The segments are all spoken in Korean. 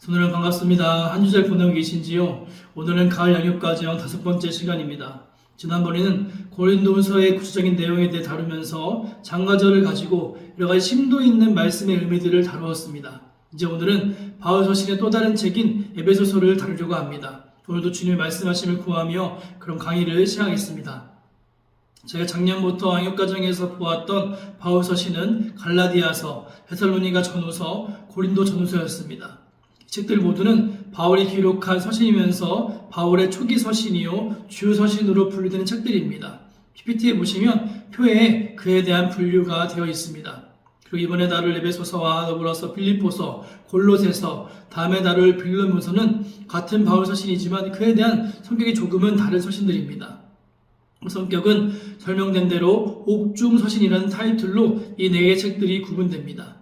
오늘은 반갑습니다. 한 주 잘 보내고 계신지요? 오늘은 가을 양육과정 5번째 시간입니다. 지난번에는 고린도후서의 구체적인 내용에 대해 다루면서 장가절을 가지고 여러 가지 심도 있는 말씀의 의미들을 다루었습니다. 이제 오늘은 바울 서신의 또 다른 책인 에베소서를 다루려고 합니다. 오늘도 주님의 말씀하심을 구하며 그런 강의를 시작하겠습니다. 제가 작년부터 양육과정에서 보았던 바울 서신은 갈라디아서, 데살로니가 전후서, 고린도 전후서였습니다. 책들 모두는 바울이 기록한 서신이면서 바울의 초기 서신이요 주요 서신으로 분류되는 책들입니다. PPT에 보시면 표에 그에 대한 분류가 되어 있습니다. 그리고 이번에 다룰 에베소서와 더불어서 빌립보서, 골로새서, 다음에 다룰 빌레몬서는 같은 바울 서신이지만 그에 대한 성격이 조금은 다른 서신들입니다. 성격은 설명된 대로 옥중서신이라는 타이틀로 이 4개의 책들이 구분됩니다.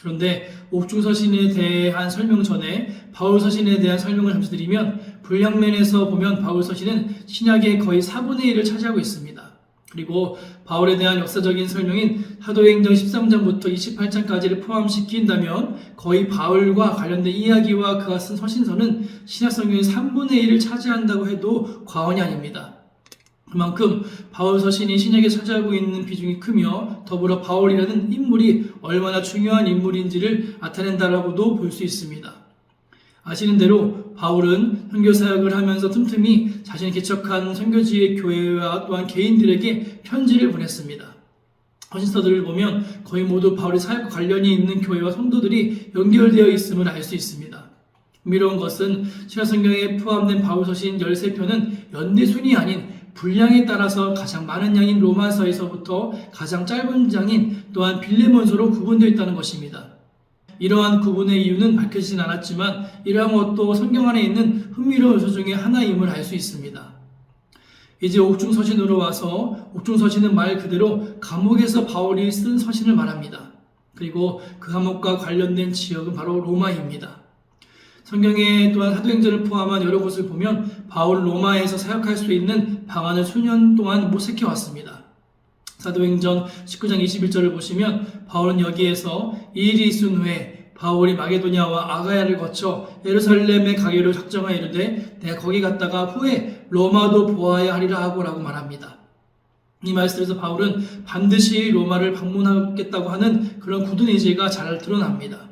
그런데 옥중서신에 대한 설명 전에 바울서신에 대한 설명을 잠시 드리면 분량면에서 보면 바울서신은 신약의 거의 4분의 1을 차지하고 있습니다. 그리고 바울에 대한 역사적인 설명인 사도행전 13장부터 28장까지를 포함시킨다면 거의 바울과 관련된 이야기와 그가 쓴 서신서는 신약성경의 3분의 1을 차지한다고 해도 과언이 아닙니다. 그만큼 바울 서신이 신약에 차지하고 있는 비중이 크며 더불어 바울이라는 인물이 얼마나 중요한 인물인지를 나타낸다라고도 볼 수 있습니다. 아시는 대로 바울은 선교사역을 하면서 틈틈이 자신이 개척한 선교지의 교회와 또한 개인들에게 편지를 보냈습니다. 서신서들을 보면 거의 모두 바울의 사역과 관련이 있는 교회와 성도들이 연결되어 있음을 알 수 있습니다. 흥미로운 것은 신약성경에 포함된 바울 서신 13편은 연대순이 아닌 분량에 따라서 가장 많은 양인 로마서에서부터 가장 짧은 장인 또한 빌레몬서로 구분되어 있다는 것입니다. 이러한 구분의 이유는 밝혀지진 않았지만 이러한 것도 성경 안에 있는 흥미로운 요소 중에 하나임을 알 수 있습니다. 이제 옥중서신으로 와서 옥중서신은 말 그대로 감옥에서 바울이 쓴 서신을 말합니다. 그리고 그 감옥과 관련된 지역은 바로 로마입니다. 성경에 또한 사도행전을 포함한 여러 곳을 보면 바울 로마에서 사역할 수 있는 방안을 수년 동안 모색해 왔습니다. 사도행전 19장 21절을 보시면 바울은 여기에서 이 일이 있은 후에 바울이 마게도냐와 아가야를 거쳐 예루살렘에 가기로 작정하여 이르되 내가 거기 갔다가 후에 로마도 보아야 하리라 하고라고 말합니다. 이 말씀에서 바울은 반드시 로마를 방문하겠다고 하는 그런 굳은 의지가 잘 드러납니다.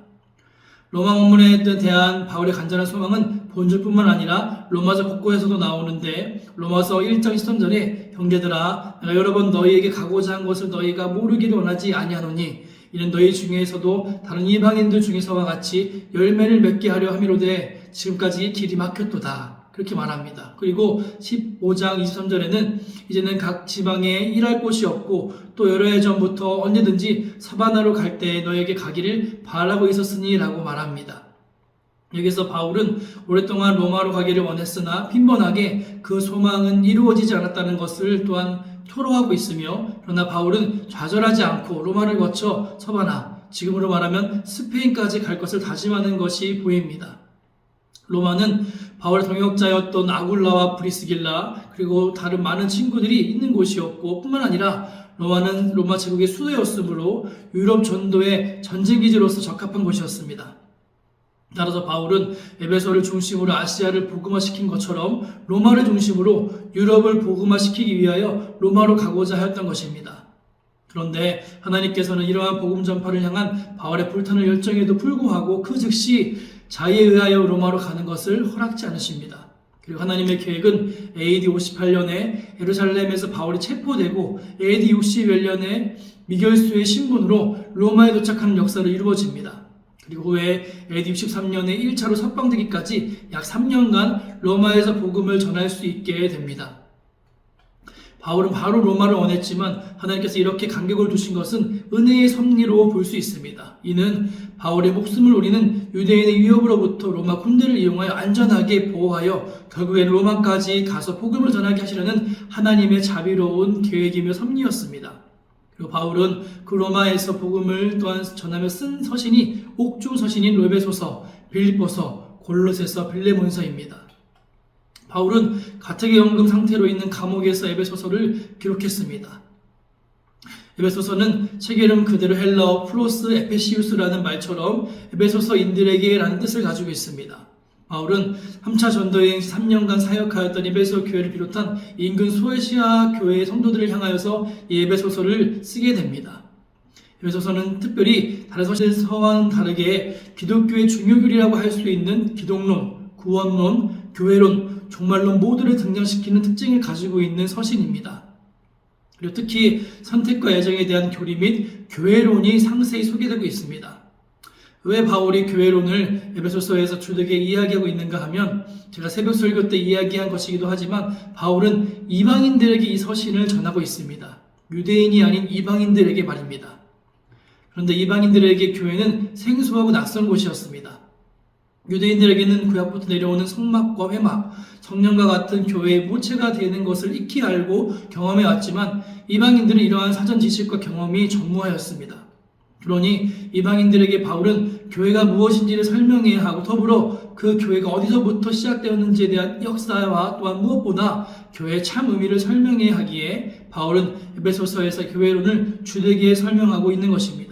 로마 문문에 대한 바울의 간절한 소망은 본줄뿐만 아니라 로마서 곳곳에서도 나오는데 로마서 1장 13절에 형제들아 내가 여러 번 너희에게 가고자 한 것을 너희가 모르기를 원하지 아니하노니 이는 너희 중에서도 다른 이방인들 중에서와 같이 열매를 맺게 하려 함이로되 지금까지 길이 막혔도다. 그렇게 말합니다. 그리고 15장 23절에는 이제는 각 지방에 일할 곳이 없고 또 여러 해 전부터 언제든지 사바나로 갈 때 너에게 가기를 바라고 있었으니 라고 말합니다. 여기서 바울은 오랫동안 로마로 가기를 원했으나 빈번하게 그 소망은 이루어지지 않았다는 것을 또한 토로하고 있으며 그러나 바울은 좌절하지 않고 로마를 거쳐 사바나, 지금으로 말하면 스페인까지 갈 것을 다짐하는 것이 보입니다. 로마는 바울의 동역자였던 아굴라와 브리스길라 그리고 다른 많은 친구들이 있는 곳이었고 뿐만 아니라 로마는 로마 제국의 수도였으므로 유럽 전도의 전쟁기지로서 적합한 곳이었습니다. 따라서 바울은 에베소를 중심으로 아시아를 복음화시킨 것처럼 로마를 중심으로 유럽을 복음화시키기 위하여 로마로 가고자 하였던 것입니다. 그런데 하나님께서는 이러한 복음 전파를 향한 바울의 불타는 열정에도 불구하고 그 즉시 자의에 의하여 로마로 가는 것을 허락지 않으십니다. 그리고 하나님의 계획은 AD 58년에 예루살렘에서 바울이 체포되고 AD 61년에 미결수의 신분으로 로마에 도착하는 역사로 이루어집니다. 그리고 후에 AD 63년에 1차로 석방되기까지 약 3년간 로마에서 복음을 전할 수 있게 됩니다. 바울은 바로 로마를 원했지만 하나님께서 이렇게 간격을 두신 것은 은혜의 섭리로 볼 수 있습니다. 이는 바울의 목숨을 노리는 유대인의 위협으로부터 로마 군대를 이용하여 안전하게 보호하여 결국엔 로마까지 가서 복음을 전하게 하시려는 하나님의 자비로운 계획이며 섭리였습니다. 그리고 바울은 그 로마에서 복음을 또한 전하며 쓴 서신이 옥중 서신인 에베소서, 빌립보서, 골로새서, 빌레몬서입니다. 바울은 가택연금 상태로 있는 감옥에서 에베소서를 기록했습니다. 에베소서는 책의 이름 그대로 헬라어 프로스 에페시우스라는 말처럼 에베소서인들에게라는 뜻을 가지고 있습니다. 바울은 3차 전도여행 3년간 사역하였던 에베소 교회를 비롯한 인근 소아시아 교회의 성도들을 향하여서 이 에베소서를 쓰게 됩니다. 에베소서는 특별히 다른 서신서와는 다르게 기독교의 중요교리라고 할 수 있는 기독론, 구원론, 교회론, 종말론 모두를 등장시키는 특징을 가지고 있는 서신입니다. 그리고 특히 선택과 애정에 대한 교리 및 교회론이 상세히 소개되고 있습니다. 왜 바울이 교회론을 에베소서에서 주되게 이야기하고 있는가 하면 제가 새벽 설교 때 이야기한 것이기도 하지만 바울은 이방인들에게 이 서신을 전하고 있습니다. 유대인이 아닌 이방인들에게 말입니다. 그런데 이방인들에게 교회는 생소하고 낯선 곳이었습니다. 유대인들에게는 구약부터 내려오는 성막과 회막, 성령과 같은 교회의 모체가 되는 것을 익히 알고 경험해 왔지만 이방인들은 이러한 사전 지식과 경험이 전무하였습니다. 그러니 이방인들에게 바울은 교회가 무엇인지를 설명해야 하고 더불어 그 교회가 어디서부터 시작되었는지에 대한 역사와 또한 무엇보다 교회의 참 의미를 설명해야 하기에 바울은 에베소서에서 교회론을 주되게 설명하고 있는 것입니다.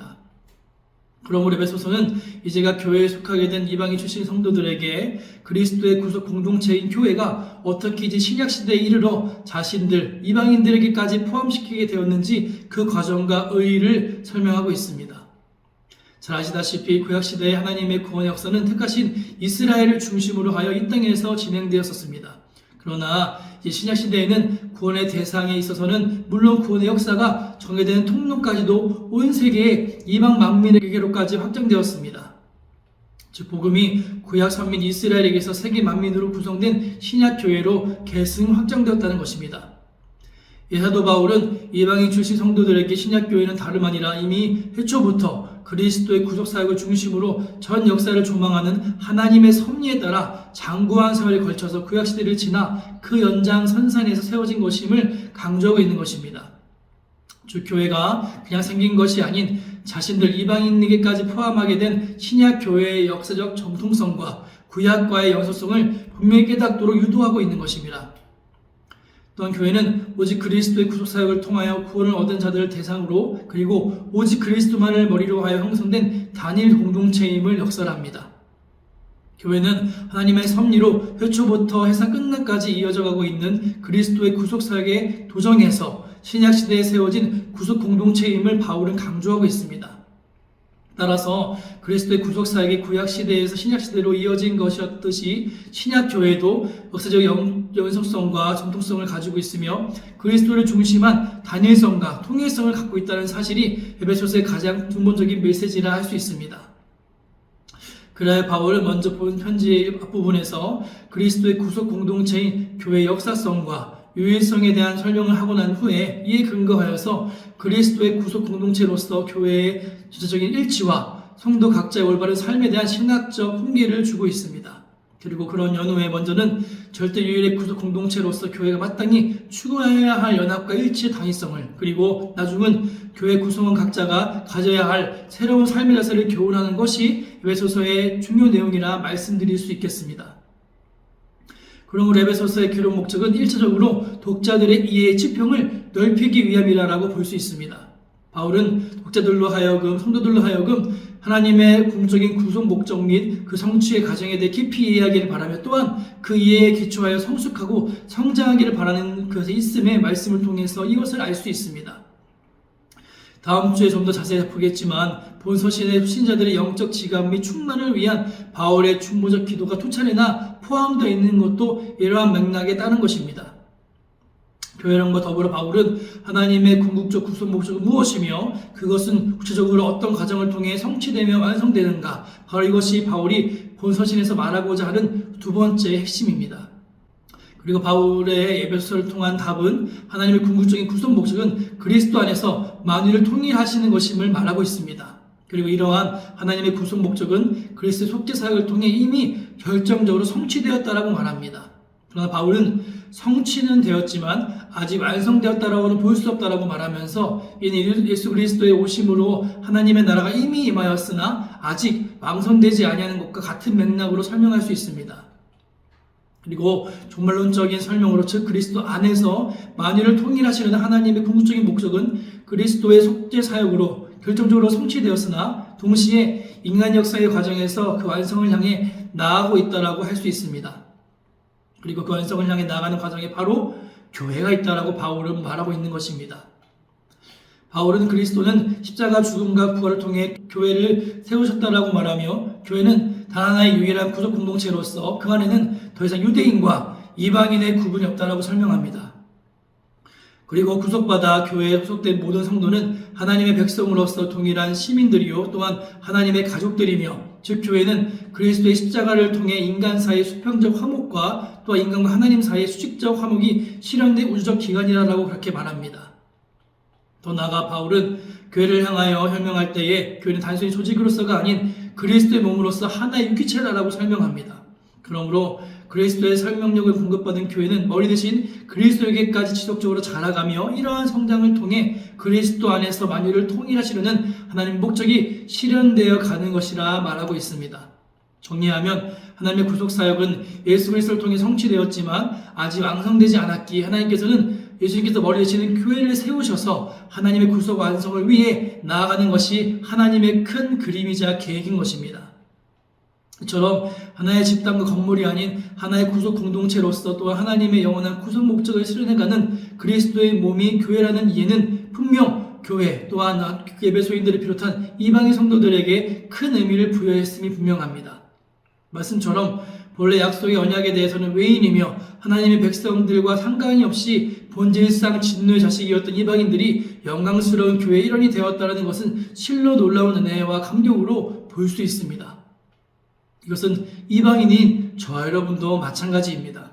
그러므로 에베소서는 이제가 교회에 속하게 된 이방인 출신 성도들에게 그리스도의 구속 공동체인 교회가 어떻게 이제 신약시대에 이르러 자신들, 이방인들에게까지 포함시키게 되었는지 그 과정과 의의를 설명하고 있습니다. 잘 아시다시피 구약시대의 하나님의 구원의 역사는 택하신 이스라엘을 중심으로 하여 이 땅에서 진행되었었습니다. 그러나 이제 신약시대에는 구원의 대상에 있어서는 물론 구원의 역사가 정해되는 통로까지도 온 세계의 이방 만민에게로까지 확장되었습니다. 즉 복음이 구약 선민 이스라엘에게서 세계 만민으로 구성된 신약교회로 계승 확장되었다는 것입니다. 사도 바울은 이방인 출신 성도들에게 신약교회는 다름 아니라 이미 해초부터 그리스도의 구속사역을 중심으로 전 역사를 조망하는 하나님의 섭리에 따라 장구한 세월에 걸쳐서 구약시대를 지나 그 연장선상에서 세워진 것임을 강조하고 있는 것입니다. 즉 교회가 그냥 생긴 것이 아닌 자신들 이방인에게까지 포함하게 된 신약교회의 역사적 정통성과 구약과의 연소성을 분명히 깨닫도록 유도하고 있는 것입니다. 또한 교회는 오직 그리스도의 구속사역을 통하여 구원을 얻은 자들을 대상으로 그리고 오직 그리스도만을 머리로 하여 형성된 단일 공동체임을 역설합니다. 교회는 하나님의 섭리로 회초부터 해상 끝날까지 이어져가고 있는 그리스도의 구속사역의 도정에서 신약시대에 세워진 구속 공동체임을 바울은 강조하고 있습니다. 따라서 그리스도의 구속사역이 구약시대에서 신약시대로 이어진 것이었듯이 신약교회도 역사적 연속성과 정통성을 가지고 있으며 그리스도를 중심한 단일성과 통일성을 갖고 있다는 사실이 에베소서의 가장 근본적인 메시지라 할 수 있습니다. 그래야 바울은 먼저 본 편지의 앞부분에서 그리스도의 구속 공동체인 교회의 역사성과 유일성에 대한 설명을 하고 난 후에 이에 근거하여서 그리스도의 구속 공동체로서 교회의 전체적인 일치와 성도 각자의 올바른 삶에 대한 신학적 훈계를 주고 있습니다. 그리고 그런 연후에 먼저는 절대 유일의 구속 공동체로서 교회가 마땅히 추구해야 할 연합과 일치의 당위성을 그리고 나중은 교회 구성원 각자가 가져야 할 새로운 삶의 자세를 교훈하는 것이 에베소서의 중요 내용이라 말씀드릴 수 있겠습니다. 그러므로 에베소서의 기록 목적은 1차적으로 독자들의 이해의 지평을 넓히기 위함이라고 볼 수 있습니다. 바울은 독자들로 하여금, 성도들로 하여금 하나님의 궁극적인 구속 목적 및 그 성취의 과정에 대해 깊이 이해하기를 바라며 또한 그 이해에 기초하여 성숙하고 성장하기를 바라는 그것의 있음의 말씀을 통해서 이것을 알 수 있습니다. 다음 주에 좀 더 자세히 보겠지만 본 서신의 신자들의 영적 지감 및 충만을 위한 바울의 중보적 기도가 두 차례나 포함되어 있는 것도 이러한 맥락에 따른 것입니다. 교회론과 더불어 바울은 하나님의 궁극적 구속 목적은 무엇이며 그것은 구체적으로 어떤 과정을 통해 성취되며 완성되는가, 바로 이것이 바울이 본 서신에서 말하고자 하는 두 번째 핵심입니다. 그리고 바울의 에베소서를 통한 답은 하나님의 궁극적인 구속 목적은 그리스도 안에서 만유를 통일하시는 것임을 말하고 있습니다. 그리고 이러한 하나님의 구속 목적은 그리스도의 속죄 사역을 통해 이미 결정적으로 성취되었다라고 말합니다. 그러나 바울은 성취는 되었지만 아직 완성되었다라고는 볼 수 없다라고 말하면서 이는 예수 그리스도의 오심으로 하나님의 나라가 이미 임하였으나 아직 완성되지 아니하는 것과 같은 맥락으로 설명할 수 있습니다. 그리고 종말론적인 설명으로 즉 그리스도 안에서 만유를 통일하시려는 하나님의 궁극적인 목적은 그리스도의 속죄 사역으로 결정적으로 성취되었으나 동시에 인간 역사의 과정에서 그 완성을 향해 나아가고 있다라고 할 수 있습니다. 그리고 그 완성을 향해 나아가는 과정에 바로 교회가 있다라고 바울은 말하고 있는 것입니다. 바울은 그리스도는 십자가 죽음과 부활을 통해 교회를 세우셨다라고 말하며 교회는 단 하나의 유일한 구속 공동체로서 그 안에는 더 이상 유대인과 이방인의 구분이 없다라고 설명합니다. 그리고 구속받아 교회에 소속된 모든 성도는 하나님의 백성으로서 동일한 시민들이요 또한 하나님의 가족들이며 즉 교회는 그리스도의 십자가를 통해 인간 사이의 수평적 화목과 또한 인간과 하나님 사이의 수직적 화목이 실현된 우주적 기관이라고 그렇게 말합니다. 더 나아가 바울은 교회를 향하여 설명할 때에 교회는 단순히 조직으로서가 아닌 그리스도의 몸으로서 하나의 육기체라고 설명합니다. 그러므로 그리스도의 설명력을 공급받은 교회는 머리 대신 그리스도에게까지 지속적으로 자라가며 이러한 성장을 통해 그리스도 안에서 만유를 통일하시려는 하나님의 목적이 실현되어 가는 것이라 말하고 있습니다. 정리하면 하나님의 구속사역은 예수 그리스도를 통해 성취되었지만 아직 완성되지 않았기에 하나님께서는 예수님께서 머리 대신은 교회를 세우셔서 하나님의 구속 완성을 위해 나아가는 것이 하나님의 큰 그림이자 계획인 것입니다. 이처럼 하나의 집단과 건물이 아닌 하나의 구속 공동체로서 또한 하나님의 영원한 구속 목적을 실현해가는 그리스도의 몸이 교회라는 이해는 분명 교회 또한 예배소인들을 비롯한 이방인 성도들에게 큰 의미를 부여했음이 분명합니다. 말씀처럼 본래 약속의 언약에 대해서는 외인이며 하나님의 백성들과 상관이 없이 본질상 진노의 자식이었던 이방인들이 영광스러운 교회의 일원이 되었다는 것은 실로 놀라운 은혜와 감격으로 볼 수 있습니다. 이것은 이방인인 저와 여러분도 마찬가지입니다.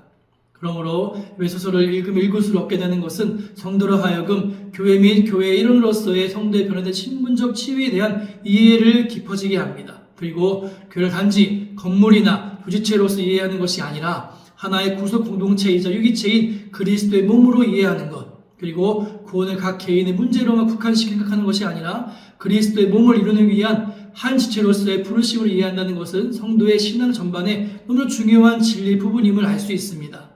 그러므로 에베소서를 읽으면 읽을수록 얻게 되는 것은 성도로 하여금 교회 및 교회의 일원으로서의 성도의 변화된 신분적 치유에 대한 이해를 깊어지게 합니다. 그리고 교회를 단지 건물이나 부지체로서 이해하는 것이 아니라 하나의 구속 공동체이자 유기체인 그리스도의 몸으로 이해하는 것, 그리고 구원을 각 개인의 문제로만 국한시켜 생각하는 것이 아니라 그리스도의 몸을 이루는 위한 한 지체로서의 부르심을 이해한다는 것은 성도의 신앙 전반에 너무 중요한 진리 부분임을 알 수 있습니다.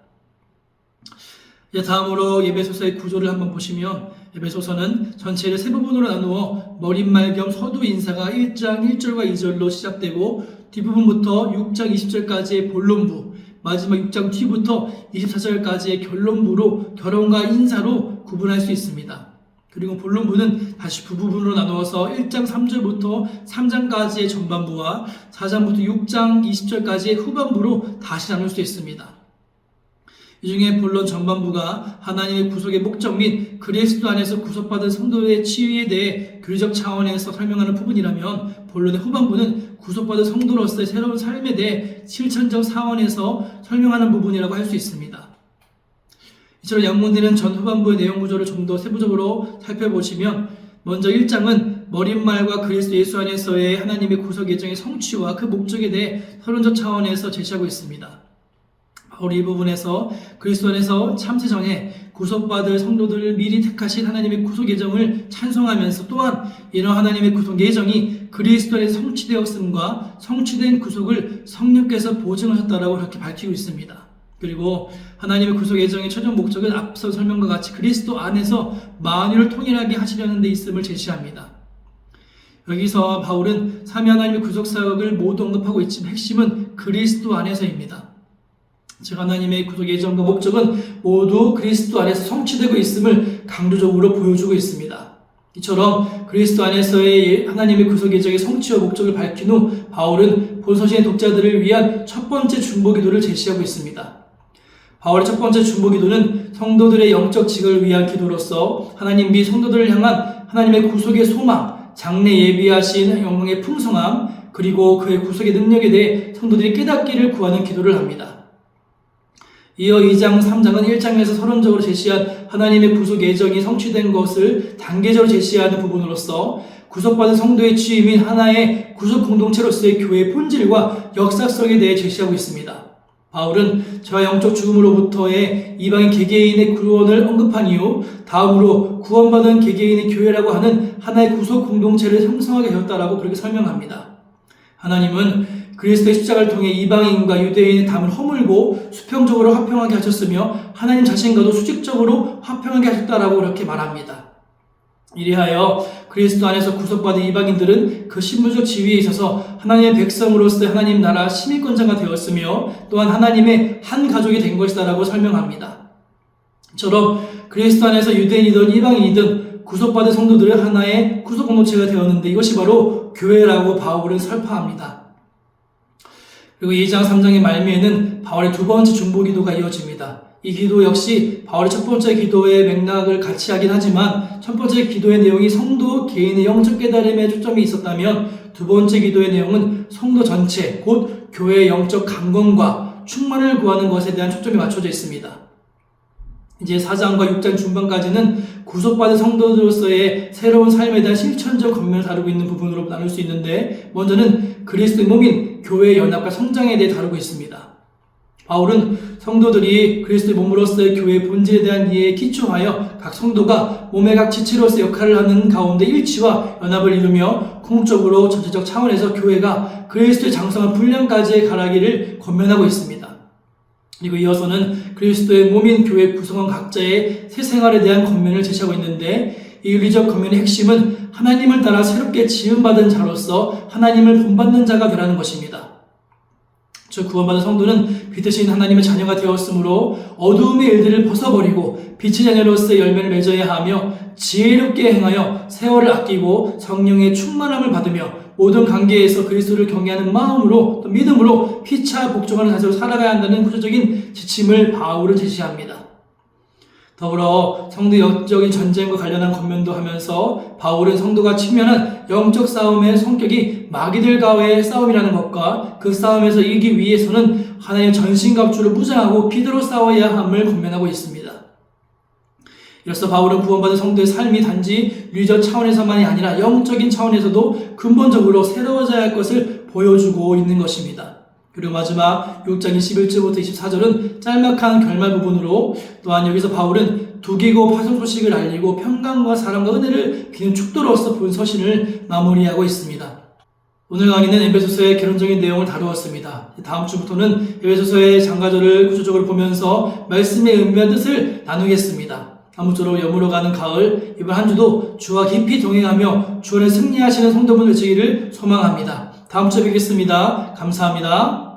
이제 다음으로 예배소서의 구조를 한번 보시면 예배소서는 전체를 세 부분으로 나누어 머릿말 겸 서두 인사가 1장 1절과 2절로 시작되고 뒷부분부터 6장 20절까지의 본론부, 마지막 6장 뒤부터 24절까지의 결론부로 결론과 인사로 구분할 수 있습니다. 그리고 본론부는 다시 부부분으로 나누어서 1장 3절부터 3장까지의 전반부와 4장부터 6장 20절까지의 후반부로 다시 나눌 수 있습니다. 이 중에 본론 전반부가 하나님의 구속의 목적 및 그리스도 안에서 구속받은 성도의 치유에 대해 교리적 차원에서 설명하는 부분이라면 본론의 후반부는 구속받은 성도로서의 새로운 삶에 대해 실천적 차원에서 설명하는 부분이라고 할 수 있습니다. 이처럼 양문되는 전 후반부의 내용 구조를 좀 더 세부적으로 살펴보시면 먼저 1장은 머릿말과 그리스도 예수 안에서의 하나님의 구속 예정의 성취와 그 목적에 대해 서론적 차원에서 제시하고 있습니다. 바로 이 부분에서 그리스도 안에서 참세 전에 구속받을 성도들을 미리 택하신 하나님의 구속 예정을 찬송하면서 또한 이런 하나님의 구속 예정이 그리스도 안에서 성취되었음과 성취된 구속을 성령께서 보증하셨다라고 그렇게 밝히고 있습니다. 그리고 하나님의 구속 예정의 최종 목적은 앞서 설명과 같이 그리스도 안에서 만유를 통일하게 하시려는 데 있음을 제시합니다. 여기서 바울은 삼위 하나님의 구속 사역을 모두 언급하고 있지만 핵심은 그리스도 안에서입니다. 즉 하나님의 구속 예정과 목적은 모두 그리스도 안에서 성취되고 있음을 강조적으로 보여주고 있습니다. 이처럼 그리스도 안에서의 하나님의 구속 예정의 성취와 목적을 밝힌 후 바울은 본서신의 독자들을 위한 첫 번째 중보기도를 제시하고 있습니다. 바울의 첫 번째 중보기도는 성도들의 영적 직을 위한 기도로서 하나님 및 성도들을 향한 하나님의 구속의 소망, 장래 예비하신 영광의 풍성함, 그리고 그의 구속의 능력에 대해 성도들이 깨닫기를 구하는 기도를 합니다. 이어 2장, 3장은 1장에서 서론적으로 제시한 하나님의 구속 예정이 성취된 것을 단계적으로 제시하는 부분으로서 구속받은 성도의 치유 및 하나의 구속 공동체로서의 교회의 본질과 역사성에 대해 제시하고 있습니다. 바울은 저와 영적 죽음으로부터의 이방인 개개인의 구원을 언급한 이후 다음으로 구원받은 개개인의 교회라고 하는 하나의 구속 공동체를 형성하게 되었다라고 그렇게 설명합니다. 하나님은 그리스도의 십자가를 통해 이방인과 유대인의 담을 허물고 수평적으로 화평하게 하셨으며 하나님 자신과도 수직적으로 화평하게 하셨다라고 그렇게 말합니다. 이리하여 그리스도 안에서 구속받은 이방인들은 그 신분적 지위에 있어서 하나님의 백성으로서의 하나님 나라 시민권자가 되었으며 또한 하나님의 한 가족이 된 것이다라고 설명합니다. 이처럼 그리스도 안에서 유대인이든 이방인이든 구속받은 성도들은 하나의 구속 공동체가 되었는데 이것이 바로 교회라고 바울은 설파합니다. 그리고 2장 3장의 말미에는 바울의 두 번째 중보 기도가 이어집니다. 이 기도 역시 바울의 첫 번째 기도의 맥락을 같이 하긴 하지만 첫 번째 기도의 내용이 성도 개인의 영적 깨달음에 초점이 있었다면 두 번째 기도의 내용은 성도 전체, 곧 교회의 영적 강건과 충만을 구하는 것에 대한 초점이 맞춰져 있습니다. 이제 4장과 6장 중반까지는 구속받은 성도들로서의 새로운 삶에 대한 실천적 권면을 다루고 있는 부분으로 나눌 수 있는데 먼저는 그리스도의 몸인 교회의 연합과 성장에 대해 다루고 있습니다. 바울은 성도들이 그리스도의 몸으로서의 교회의 본질에 대한 이해에 기초하여 각 성도가 몸의 각 지체로서 역할을 하는 가운데 일치와 연합을 이루며 궁극적으로 전체적 차원에서 교회가 그리스도의 장성한 분량까지의 가라기를 권면하고 있습니다. 그리고 이어서는 그리스도의 몸인 교회 구성원 각자의 새 생활에 대한 권면을 제시하고 있는데 이 윤리적 권면의 핵심은 하나님을 따라 새롭게 지음받은 자로서 하나님을 본받는 자가 되라는 것입니다. 즉 구원받은 성도는 빛 대신 하나님의 자녀가 되었으므로 어두움의 일들을 벗어버리고 빛의 자녀로서의 열매를 맺어야 하며 지혜롭게 행하여 세월을 아끼고 성령의 충만함을 받으며 모든 관계에서 그리스도를 경외하는 마음으로 또 믿음으로 피차 복종하는 자세로 살아가야 한다는 구조적인 지침을 바울은 제시합니다. 더불어 성도 영적인 전쟁과 관련한 권면도 하면서 바울은 성도가 직면한 영적 싸움의 성격이 마귀들과의 싸움이라는 것과 그 싸움에서 이기기 위해서는 하나님의 전신갑주를 무장하고 기도로 싸워야 함을 권면하고 있습니다. 이로써 바울은 구원받은 성도의 삶이 단지 윤리적 차원에서만이 아니라 영적인 차원에서도 근본적으로 새로워져야 할 것을 보여주고 있는 것입니다. 그리고 마지막 6장 21절부터 24절은 짤막한 결말 부분으로 또한 여기서 바울은 두기고 파송 소식을 알리고 평강과 사랑과 은혜를 비는 축도로서 본 서신을 마무리하고 있습니다. 오늘 강의는 에베소서의 결론적인 내용을 다루었습니다. 다음 주부터는 에베소서의 장가절을 구조적으로 보면서 말씀의 의미와 뜻을 나누겠습니다. 아무쪼록 여물어 가는 가을, 이번 한 주도 주와 깊이 동행하며 주를 승리하시는 성도분 되시기를 소망합니다. 다음 주에 뵙겠습니다. 감사합니다.